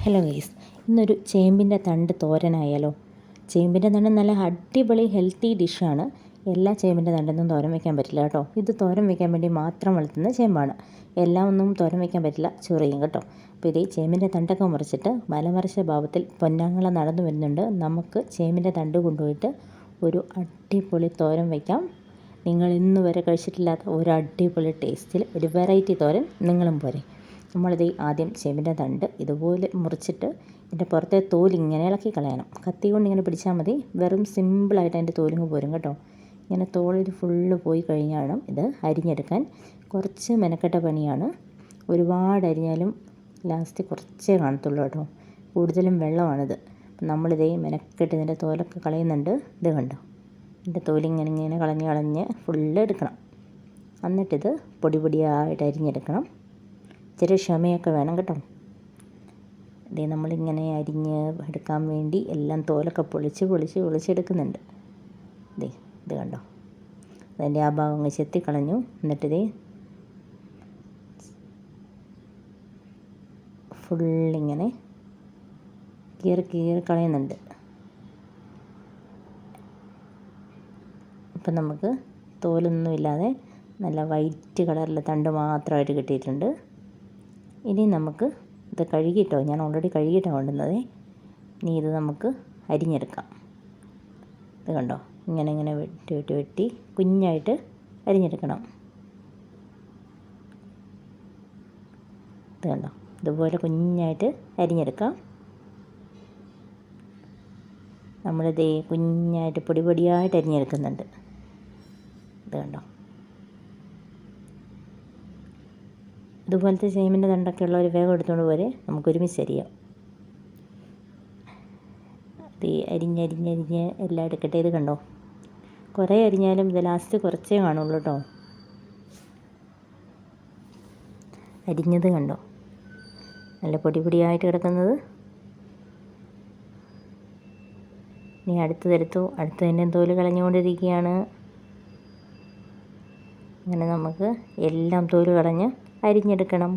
Hello guys, ഇന്നൊരു ചേമ്പിൻ്റെ തണ്ട് തോരനായാലോ? ചേമ്പിൻ്റെ തണ്ട് നല്ല അടിപൊളി ഹെൽത്തി ഡിഷാണ്. എല്ലാ ചേമ്പിൻ്റെ തണ്ടൊന്നും തോരൻ വയ്ക്കാൻ പറ്റില്ല കേട്ടോ. ഇത് തോരൻ വയ്ക്കാൻ വേണ്ടി മാത്രം വളർത്തുന്ന ചേമ്പാണ്. എല്ലാം ഒന്നും തോരൻ വയ്ക്കാൻ പറ്റില്ല, ചൊറിയും കേട്ടോ. അപ്പോൾ ഇത് ചേമ്പിൻ്റെ തണ്ടൊക്കെ മുറിച്ചിട്ട് മലമറിച്ച ഭാവത്തിൽ പൊന്നാങ്ങള നടന്നു വരുന്നുണ്ട്. നമുക്ക് ചേമ്പിൻ്റെ തണ്ട് കൊണ്ടുപോയിട്ട് ഒരു അടിപൊളി തോരൻ വയ്ക്കാം. നിങ്ങൾ ഇന്ന് വരെ കഴിച്ചിട്ടില്ലാത്ത ഒരു അടിപൊളി ടേസ്റ്റിൽ ഒരു വെറൈറ്റി തോരൻ നിങ്ങളും പോരെ. നമ്മളിത് ആദ്യം ചേമ്പിൻ്റെ തണ്ട് ഇതുപോലെ മുറിച്ചിട്ട് ഇതിൻ്റെ പുറത്തെ തോലിങ്ങനെ ഇളക്കി കളയണം. കത്തി കൊണ്ട് ഇങ്ങനെ പിടിച്ചാൽ മതി. വെറും സിമ്പിളായിട്ട് അതിൻ്റെ തോലിങ്ങ് പോരും കേട്ടോ. ഇങ്ങനെ തോളിൽ ഫുള്ള് പോയി കഴിഞ്ഞാണ് ഇത് അരിഞ്ഞെടുക്കാൻ. കുറച്ച് മെനക്കെട്ട പണിയാണ്. ഒരുപാട് അരിഞ്ഞാലും ലാസ്റ്റ് കുറച്ചേ കാണത്തുള്ളൂ കേട്ടോ. കൂടുതലും വെള്ളമാണിത്. നമ്മളിതേ മെനക്കെട്ട് ഇതിൻ്റെ തോലൊക്കെ കളയുന്നുണ്ട്. ഇത് കണ്ടോ, ഇതിൻ്റെ തോലിങ്ങനെ കളഞ്ഞ് ഫുള്ള് എടുക്കണം. എന്നിട്ടിത് പൊടി പൊടിയായിട്ട് അരിഞ്ഞെടുക്കണം. ഇച്ചിരി ക്ഷമയൊക്കെ വേണം കേട്ടോ. ഇതേ നമ്മളിങ്ങനെ അരിഞ്ഞ് എടുക്കാൻ വേണ്ടി എല്ലാം തോലൊക്കെ പൊളിച്ചെടുക്കുന്നുണ്ട്. ഇത് കണ്ടോ, അതിൻ്റെ ആ ഭാഗം അങ്ങ് ചെത്തിക്കളഞ്ഞു. എന്നിട്ടിതേ ഫുള്ളിങ്ങനെ കീറി കളയുന്നുണ്ട്. അപ്പം നമുക്ക് തോലൊന്നുമില്ലാതെ നല്ല വൈറ്റ് കളറിലെ തണ്ട് മാത്രമായിട്ട് കിട്ടിയിട്ടുണ്ട്. ഇനി നമുക്ക് ഇത് കഴുകിയിട്ടോ, ഞാൻ ഓൾറെഡി കഴുകിയിട്ടാണ് കൊണ്ടുവന്നത്. ഇനി ഇത് നമുക്ക് അരിഞ്ഞെടുക്കാം. ഇത് കണ്ടോ, ഇങ്ങനെ വെട്ടി കുഞ്ഞായിട്ട് അരിഞ്ഞെടുക്കണം. ഇത് കണ്ടോ, ഇതുപോലെ കുഞ്ഞായിട്ട് അരിഞ്ഞെടുക്കാം. നമ്മളിത് കുഞ്ഞായിട്ട് പൊടിയായിട്ട് അരിഞ്ഞെടുക്കുന്നുണ്ട്. ഇത് കണ്ടോ, ഇതുപോലത്തെ ചേമ്പിൻ്റെ തണ്ടൊക്കെ ഉള്ളവർ വേഗം എടുത്തുകൊണ്ട് പോരെ, നമുക്കൊരുമിച്ച് അരിയാം. ഇത് അരിഞ്ഞ് എല്ലാം എടുക്കട്ടെ. ഇത് കണ്ടോ, കുറേ അരിഞ്ഞാലും ഇത് ലാസ്റ്റ് കുറച്ചേ കാണുള്ളൂ കേട്ടോ. അരിഞ്ഞത് കണ്ടോ, നല്ല പൊടിയായിട്ട് കിടക്കുന്നത്. ഇനി അടുത്തതിൻ്റെ തോല് കളഞ്ഞുകൊണ്ടിരിക്കുകയാണ്. അങ്ങനെ നമുക്ക് എല്ലാം തോല് കളഞ്ഞ് അരിഞ്ഞെടുക്കണം.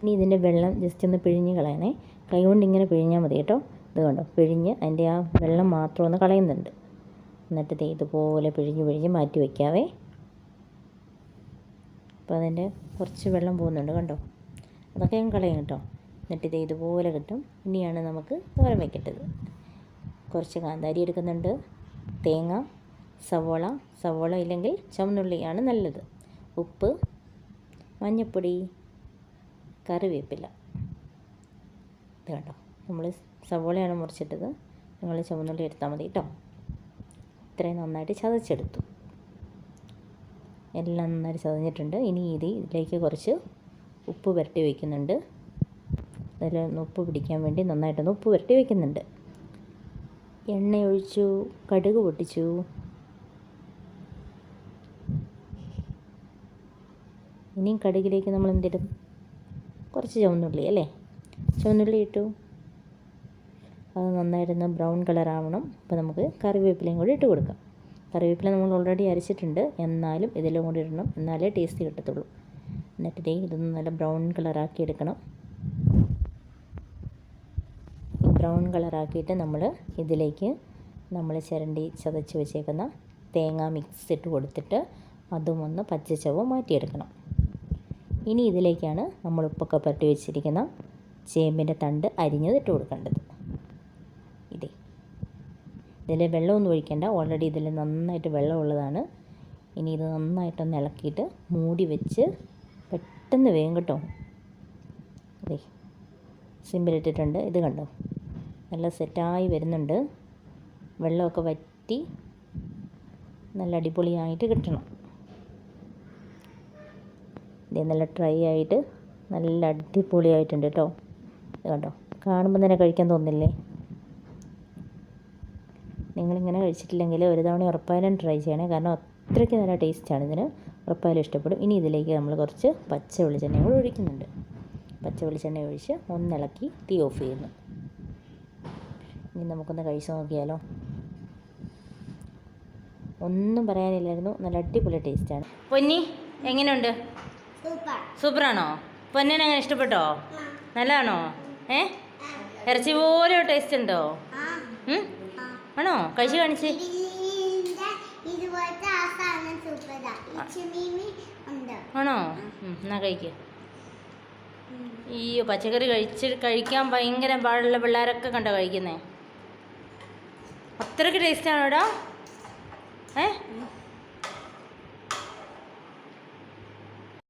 ഇനി ഇതിൻ്റെ വെള്ളം ജസ്റ്റ് ഒന്ന് പിഴിഞ്ഞ് കളയണേ. കൈ കൊണ്ട് ഇങ്ങനെ പിഴിഞ്ഞാൽ മതി കേട്ടോ. ഇത് കണ്ടോ, പിഴിഞ്ഞ് അതിൻ്റെ ആ വെള്ളം മാത്രം ഒന്ന് കളയുന്നുണ്ട്. എന്നിട്ട് ഇതുപോലെ പിഴിഞ്ഞ് മാറ്റി വയ്ക്കാവേ. അപ്പോൾ അതിൻ്റെ കുറച്ച് വെള്ളം പോകുന്നുണ്ട് കണ്ടോ, അതൊക്കെ ഞാൻ കളയും കേട്ടോ. എന്നിട്ട് ഇതുപോലെ കിട്ടും. ഇനിയാണ് നമുക്ക് തോരൻ വയ്ക്കേണ്ടത്. കുറച്ച് കാന്താരി എടുക്കുന്നുണ്ട്, തേങ്ങ, സവോള ഇല്ലെങ്കിൽ ചുവന്നുള്ളിയാണ് നല്ലത്, ഉപ്പ്, മഞ്ഞൾപ്പൊടി, കറിവേപ്പില. ഇത് കണ്ടോ, നമ്മൾ സവോളയാണ് മുറിച്ചിട്ടത്. നിങ്ങൾ ചുവന്നുള്ളി എടുത്താൽ മതി കേട്ടോ. ഇത്രയും നന്നായിട്ട് ചതച്ചെടുത്തു. എല്ലാം നന്നായിട്ട് ചതഞ്ഞിട്ടുണ്ട്. ഇനി ഇതിലേക്ക് കുറച്ച് ഉപ്പ് പുരട്ടി വയ്ക്കുന്നുണ്ട്. അതിലൊന്ന് ഉപ്പ് പിടിക്കാൻ വേണ്ടി നന്നായിട്ടൊന്ന് ഉപ്പ് പുരട്ടി വയ്ക്കുന്നുണ്ട്. എണ്ണ ഒഴിച്ചു, കടുക് പൊട്ടിച്ചു. ഇനിയും കടുകിലേക്ക് നമ്മൾ എന്തിടും? കുറച്ച് ചുവന്നുള്ളി അല്ലേ, ചുവന്നുള്ളി ഇട്ടു. അത് നന്നായിട്ടൊന്ന് ബ്രൗൺ കളറാവണം. അപ്പോൾ നമുക്ക് കറിവേപ്പിലയും കൂടി ഇട്ട് കൊടുക്കാം. കറിവേപ്പില നമ്മൾ ഓൾറെഡി അരച്ചിട്ടുണ്ട്, എന്നാലും ഇതിലും കൂടി ഇടണം, എന്നാലേ ടേസ്റ്റ് കിട്ടത്തുള്ളൂ. എന്നിട്ട് ഇതൊന്ന് നല്ല ബ്രൗൺ കളറാക്കി എടുക്കണം. ബ്രൗൺ കളറാക്കിയിട്ട് നമ്മൾ ഇതിലേക്ക് ചതച്ച് വെച്ചേക്കുന്ന തേങ്ങ മിക്സ് ഇട്ട് കൊടുത്തിട്ട് അതും ഒന്ന് പച്ചച്ചവ് മാറ്റിയെടുക്കണം. ഇനി ഇതിലേക്കാണ് നമ്മൾ ഉപ്പൊക്കെ പുരട്ടി വെച്ചിരിക്കുന്ന ചേമ്പിൻ്റെ തണ്ട് അരിഞ്ഞത് ഇട്ട് കൊടുക്കേണ്ടത്. ഇതിൽ വെള്ളമൊന്നും ഒഴിക്കേണ്ട, ഓൾറെഡി ഇതിൽ നന്നായിട്ട് വെള്ളമുള്ളതാണ്. ഇനി ഇത് നന്നായിട്ടൊന്ന് ഇളക്കിയിട്ട് മൂടി വെച്ച് പെട്ടെന്ന് വേഗം കേട്ടോ. സിമ്പിലിട്ടിട്ടുണ്ട്. ഇത് കണ്ടോ, നല്ല സെറ്റായി വരുന്നുണ്ട്. വെള്ളമൊക്കെ വറ്റി നല്ല അടിപൊളിയായിട്ട് കിട്ടണം. ഇത് നല്ല ഡ്രൈ ആയിട്ട് നല്ല അടിപൊളിയായിട്ടുണ്ട് കേട്ടോ. ഇത് കണ്ടോ, കാണുമ്പോൾ തന്നെ കഴിക്കാൻ തോന്നില്ലേ? നിങ്ങളിങ്ങനെ കഴിച്ചിട്ടില്ലെങ്കിൽ ഒരു തവണ ഉറപ്പായാലും ട്രൈ ചെയ്യണേ. കാരണം അത്രയ്ക്ക് നല്ല ടേസ്റ്റാണ് ഇതിന്. ഉറപ്പായാലും ഇഷ്ടപ്പെടും. ഇനി ഇതിലേക്ക് നമ്മൾ കുറച്ച് പച്ച വെളിച്ചെണ്ണയും കൂടി ഒഴിക്കുന്നുണ്ട്. പച്ച വെളിച്ചെണ്ണ ഒഴിച്ച് ഒന്നിളക്കി തീ ഓഫ് ചെയ്യുന്നു. ഇനി നമുക്കൊന്ന് കഴിച്ച് നോക്കിയാലോ. ഒന്നും പറയാനില്ലായിരുന്നു. നല്ല അടിപൊളി ടേസ്റ്റാണ്. പൊന്നി എങ്ങനെയുണ്ട്? സൂപ്പറാണോ? പൊന്നിനെ അങ്ങനെ ഇഷ്ടപ്പെട്ടോ? നല്ലതാണോ? ഇറച്ചി പോലെ ടേസ്റ്റ് ഉണ്ടോ? ആണോ? കഴിച്ച് കാണിച്ച്. ആണോ? എന്നാ കഴിക്കുക. അയ്യോ, പച്ചക്കറി കഴിക്കാൻ ഭയങ്കര പാടുള്ള പിള്ളേരൊക്കെ കണ്ടോ കഴിക്കുന്നേ? അത്രയ്ക്ക് ടേസ്റ്റാണോടാ?